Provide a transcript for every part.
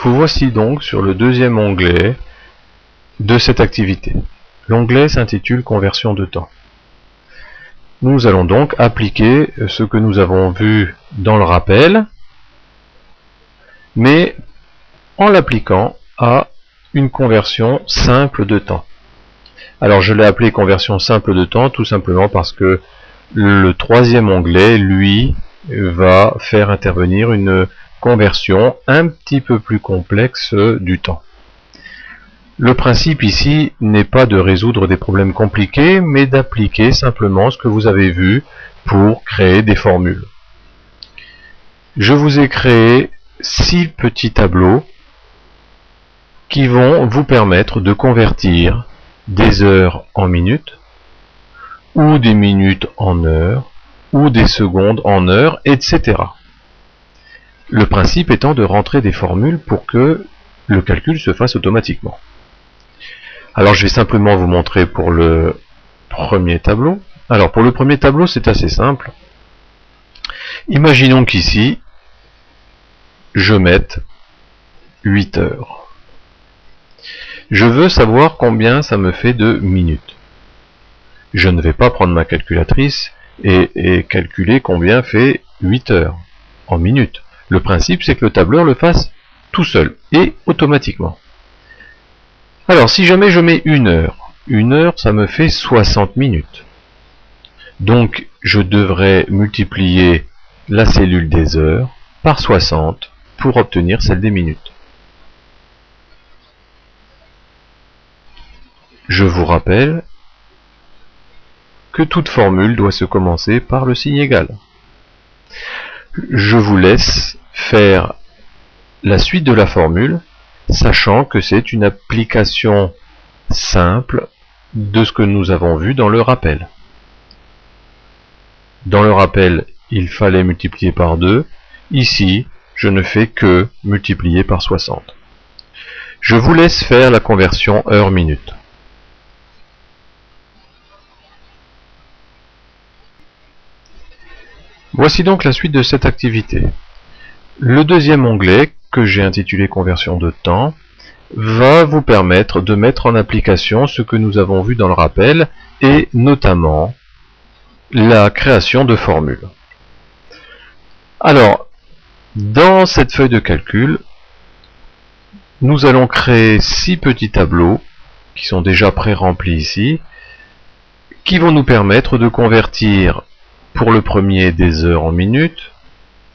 Vous voici donc sur le deuxième onglet de cette activité. L'onglet s'intitule Conversion de temps. Nous allons donc appliquer ce que nous avons vu dans le rappel, mais en l'appliquant à une conversion simple de temps. Alors je l'ai appelé conversion simple de temps tout simplement parce que le troisième onglet, lui, va faire intervenir une conversion un petit peu plus complexe du temps. Le principe ici n'est pas de résoudre des problèmes compliqués, mais d'appliquer simplement ce que vous avez vu pour créer des formules. Je vous ai créé 6 petits tableaux qui vont vous permettre de convertir des heures en minutes, ou des minutes en heures, ou des secondes en heures, etc. Le principe étant de rentrer des formules pour que le calcul se fasse automatiquement. Alors je vais simplement vous montrer pour le premier tableau. Alors pour le premier tableau, c'est assez simple. Imaginons qu'ici, je mette 8 heures. Je veux savoir combien ça me fait de minutes. Je ne vais pas prendre ma calculatrice et calculer combien fait 8 heures en minutes. Le principe, c'est que le tableur le fasse tout seul et automatiquement. Alors, si jamais je mets une heure, ça me fait 60 minutes. Donc, je devrais multiplier la cellule des heures par 60 pour obtenir celle des minutes. Je vous rappelle que toute formule doit se commencer par le signe égal. Je vous laisse faire la suite de la formule, sachant que c'est une application simple de ce que nous avons vu dans le rappel. Dans le rappel, il fallait multiplier par 2. Ici, je ne fais que multiplier par 60. Je vous laisse faire la conversion heure-minute. Voici donc la suite de cette activité. Le deuxième onglet, que j'ai intitulé Conversion de temps, va vous permettre de mettre en application ce que nous avons vu dans le rappel, et notamment la création de formules. Alors, dans cette feuille de calcul, nous allons créer 6 petits tableaux, qui sont déjà pré-remplis ici, qui vont nous permettre de convertir pour le premier des heures en minutes,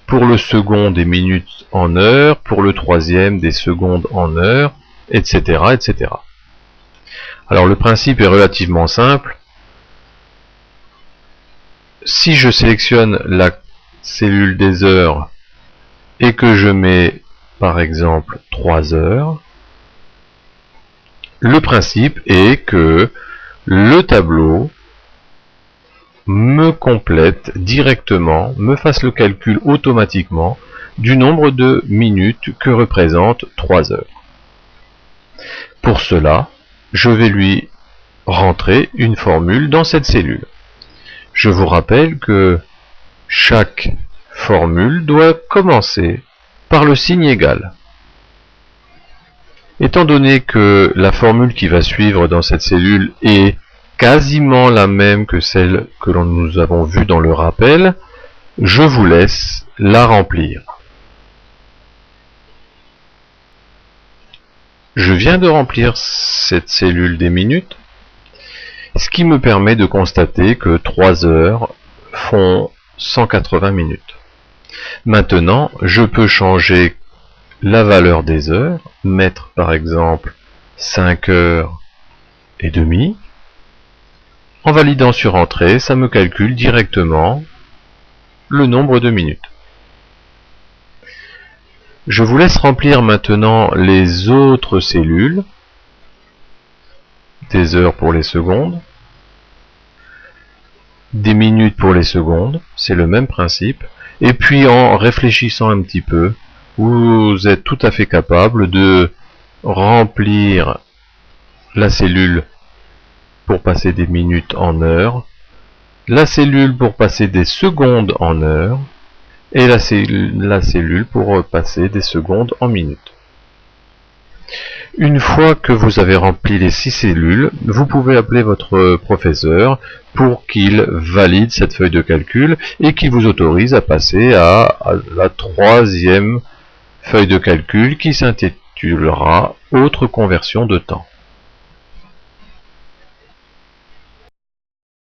pour le second des minutes en heures, pour le troisième des secondes en heures, etc., etc. Alors le principe est relativement simple. Si je sélectionne la cellule des heures et que je mets par exemple 3 heures, le principe est que le tableau me complète directement, me fasse le calcul automatiquement du nombre de minutes que représente 3 heures. Pour cela, je vais lui rentrer une formule dans cette cellule. Je vous rappelle que chaque formule doit commencer par le signe égal. Étant donné que la formule qui va suivre dans cette cellule est quasiment la même que celle que nous avons vue dans le rappel, je vous laisse la remplir. Je viens de remplir cette cellule des minutes, ce qui me permet de constater que 3 heures font 180 minutes. Maintenant, je peux changer la valeur des heures, mettre par exemple 5 heures et demie. En validant sur Entrée, ça me calcule directement le nombre de minutes. Je vous laisse remplir maintenant les autres cellules, des heures pour les secondes, des minutes pour les secondes, c'est le même principe, et puis en réfléchissant un petit peu, vous êtes tout à fait capable de remplir la cellule pour passer des minutes en heures, la cellule pour passer des secondes en heures, et la cellule pour passer des secondes en minutes. Une fois que vous avez rempli les 6 cellules, vous pouvez appeler votre professeur pour qu'il valide cette feuille de calcul et qu'il vous autorise à passer à la troisième feuille de calcul qui s'intitulera « Autre conversion de temps ».